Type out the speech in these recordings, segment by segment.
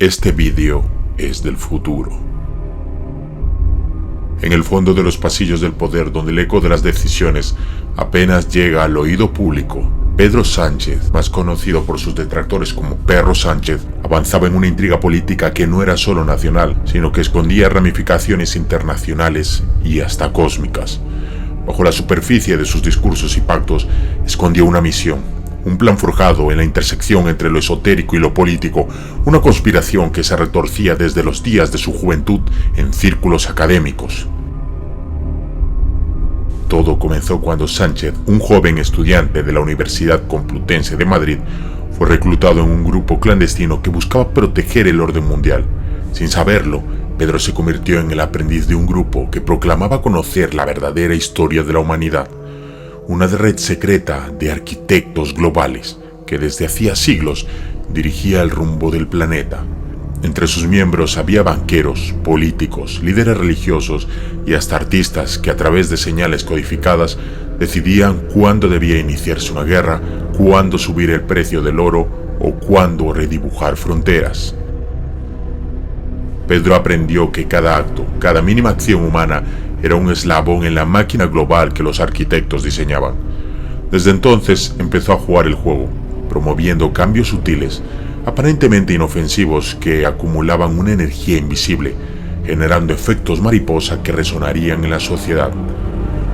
Este vídeo es del futuro. En el fondo de los pasillos del poder, donde el eco de las decisiones apenas llega al oído público, Pedro Sánchez, más conocido por sus detractores como Perro Sánchez, avanzaba en una intriga política que no era solo nacional, sino que escondía ramificaciones internacionales y hasta cósmicas. Bajo la superficie de sus discursos y pactos escondía una misión, un plan forjado en la intersección entre lo esotérico y lo político, una conspiración que se retorcía desde los días de su juventud en círculos académicos. Todo comenzó cuando Sánchez, un joven estudiante de la Universidad Complutense de Madrid, fue reclutado en un grupo clandestino que buscaba proteger el orden mundial. Sin saberlo, Pedro se convirtió en el aprendiz de un grupo que proclamaba conocer la verdadera historia de la humanidad. Una red secreta de arquitectos globales que desde hacía siglos dirigía el rumbo del planeta. Entre sus miembros había banqueros, políticos, líderes religiosos y hasta artistas que a través de señales codificadas decidían cuándo debía iniciarse una guerra, cuándo subir el precio del oro o cuándo redibujar fronteras. Pedro aprendió que cada acto, cada mínima acción humana era un eslabón en la máquina global que los arquitectos diseñaban. Desde entonces empezó a jugar el juego, promoviendo cambios sutiles, aparentemente inofensivos que acumulaban una energía invisible, generando efectos mariposa que resonarían en la sociedad.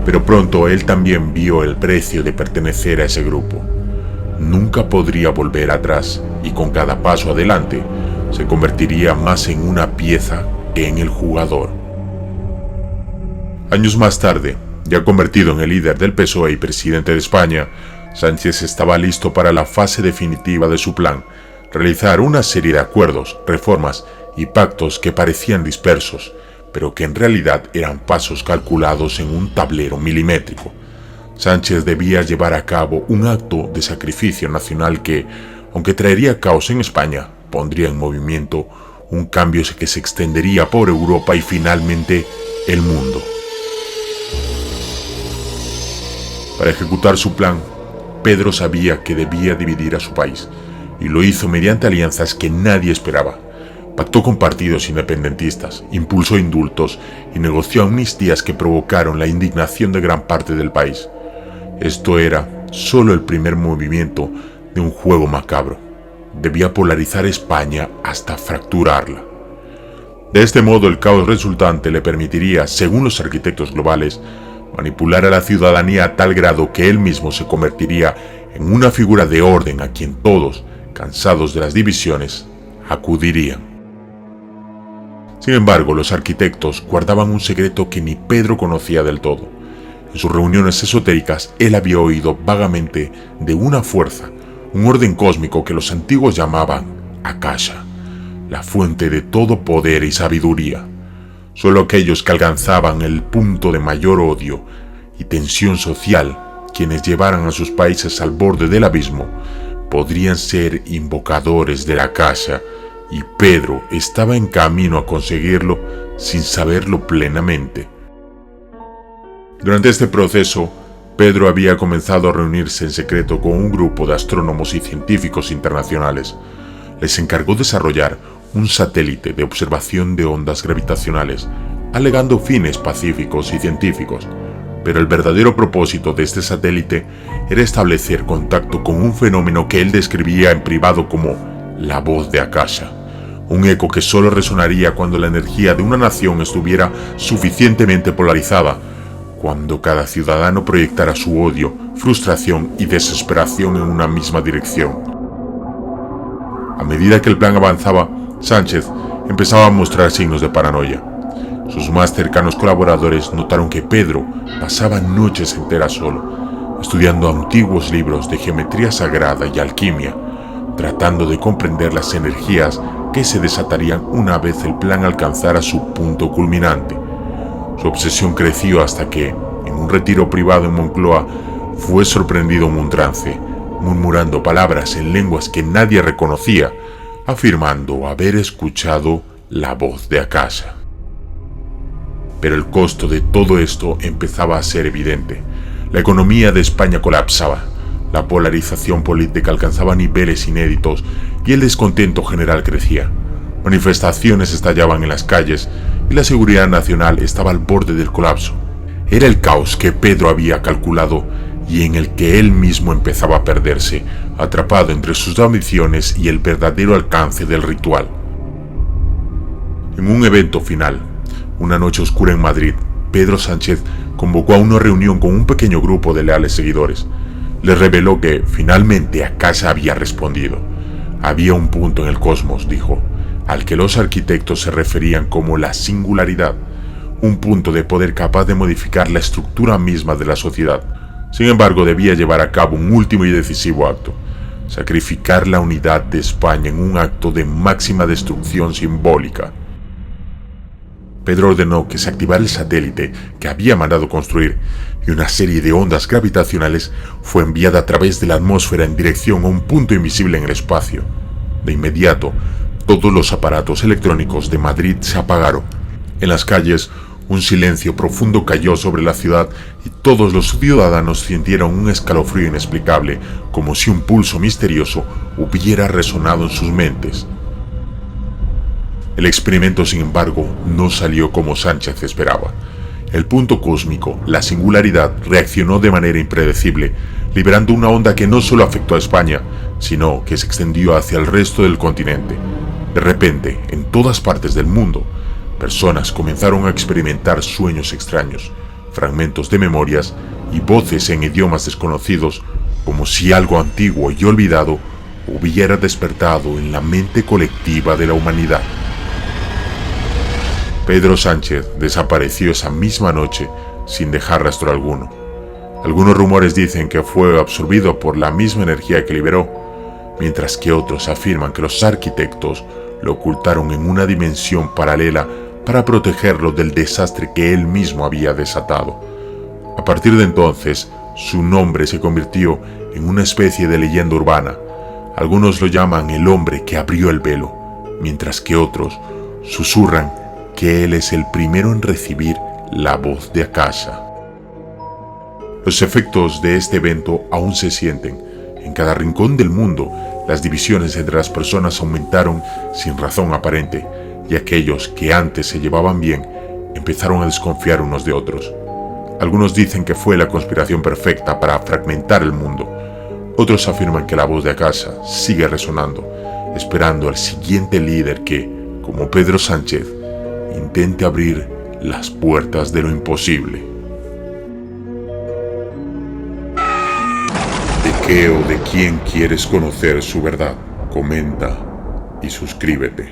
Pero pronto él también vio el precio de pertenecer a ese grupo. Nunca podría volver atrás y con cada paso adelante se convertiría más en una pieza que en el jugador. Años más tarde, ya convertido en el líder del PSOE y presidente de España, Sánchez estaba listo para la fase definitiva de su plan: realizar una serie de acuerdos, reformas y pactos que parecían dispersos, pero que en realidad eran pasos calculados en un tablero milimétrico. Sánchez debía llevar a cabo un acto de sacrificio nacional que, aunque traería caos en España, pondría en movimiento un cambio que se extendería por Europa y finalmente el mundo. Para ejecutar su plan, Pedro sabía que debía dividir a su país, y lo hizo mediante alianzas que nadie esperaba. Pactó con partidos independentistas, impulsó indultos y negoció amnistías que provocaron la indignación de gran parte del país. Esto era solo el primer movimiento de un juego macabro. Debía polarizar España hasta fracturarla. De este modo, el caos resultante le permitiría, según los arquitectos globales, manipular a la ciudadanía a tal grado que él mismo se convertiría en una figura de orden a quien todos, cansados de las divisiones, acudirían. Sin embargo, los arquitectos guardaban un secreto que ni Pedro conocía del todo. En sus reuniones esotéricas, él había oído vagamente de una fuerza, un orden cósmico que los antiguos llamaban Akasha, la fuente de todo poder y sabiduría. Solo aquellos que alcanzaban el punto de mayor odio y tensión social, quienes llevaran a sus países al borde del abismo, podrían ser invocadores de la Akasha, y Pedro estaba en camino a conseguirlo sin saberlo plenamente. Durante este proceso, Pedro había comenzado a reunirse en secreto con un grupo de astrónomos y científicos internacionales. Les encargó desarrollar un satélite de observación de ondas gravitacionales, alegando fines pacíficos y científicos, pero el verdadero propósito de este satélite era establecer contacto con un fenómeno que él describía en privado como la voz de Akasha, un eco que solo resonaría cuando la energía de una nación estuviera suficientemente polarizada, cuando cada ciudadano proyectara su odio, frustración y desesperación en una misma dirección. A medida que el plan avanzaba, Sánchez empezaba a mostrar signos de paranoia. Sus más cercanos colaboradores notaron que Pedro pasaba noches enteras solo, estudiando antiguos libros de geometría sagrada y alquimia, tratando de comprender las energías que se desatarían una vez el plan alcanzara su punto culminante. Su obsesión creció hasta que, en un retiro privado en Moncloa, fue sorprendido en un trance, murmurando palabras en lenguas que nadie reconocía, afirmando haber escuchado la voz de Akasha. Pero el costo de todo esto empezaba a ser evidente. La economía de España colapsaba, la polarización política alcanzaba niveles inéditos y el descontento general crecía. Manifestaciones estallaban en las calles y la seguridad nacional estaba al borde del colapso. Era el caos que Pedro había calculado y en el que él mismo empezaba a perderse, atrapado entre sus ambiciones y el verdadero alcance del ritual. En un evento final, una noche oscura en Madrid, Pedro Sánchez convocó a una reunión con un pequeño grupo de leales seguidores. Les reveló que finalmente Akasha había respondido. Había un punto en el cosmos, dijo, al que los arquitectos se referían como la singularidad, un punto de poder capaz de modificar la estructura misma de la sociedad. Sin embargo, debía llevar a cabo un último y decisivo acto: sacrificar la unidad de España en un acto de máxima destrucción simbólica. Pedro ordenó que se activara el satélite que había mandado construir y una serie de ondas gravitacionales fue enviada a través de la atmósfera en dirección a un punto invisible en el espacio. De inmediato, todos los aparatos electrónicos de Madrid se apagaron. En las calles, un silencio profundo cayó sobre la ciudad y todos los ciudadanos sintieron un escalofrío inexplicable, como si un pulso misterioso hubiera resonado en sus mentes. El experimento, sin embargo, no salió como Sánchez esperaba. El punto cósmico, la singularidad, reaccionó de manera impredecible, liberando una onda que no solo afectó a España, sino que se extendió hacia el resto del continente. De repente, en todas partes del mundo, personas comenzaron a experimentar sueños extraños, fragmentos de memorias y voces en idiomas desconocidos, como si algo antiguo y olvidado hubiera despertado en la mente colectiva de la humanidad. Pedro Sánchez desapareció esa misma noche sin dejar rastro alguno. Algunos rumores dicen que fue absorbido por la misma energía que liberó, mientras que otros afirman que los arquitectos lo ocultaron en una dimensión paralela para protegerlo del desastre que él mismo había desatado. A partir de entonces, su nombre se convirtió en una especie de leyenda urbana. Algunos lo llaman el hombre que abrió el velo, mientras que otros susurran que él es el primero en recibir la voz de Akasha. Los efectos de este evento aún se sienten. En cada rincón del mundo, las divisiones entre las personas aumentaron sin razón aparente, y aquellos que antes se llevaban bien empezaron a desconfiar unos de otros. Algunos dicen que fue la conspiración perfecta para fragmentar el mundo. Otros afirman que la voz de Akasha sigue resonando, esperando al siguiente líder que, como Pedro Sánchez, intente abrir las puertas de lo imposible. ¿De qué o de quién quieres conocer su verdad? Comenta y suscríbete.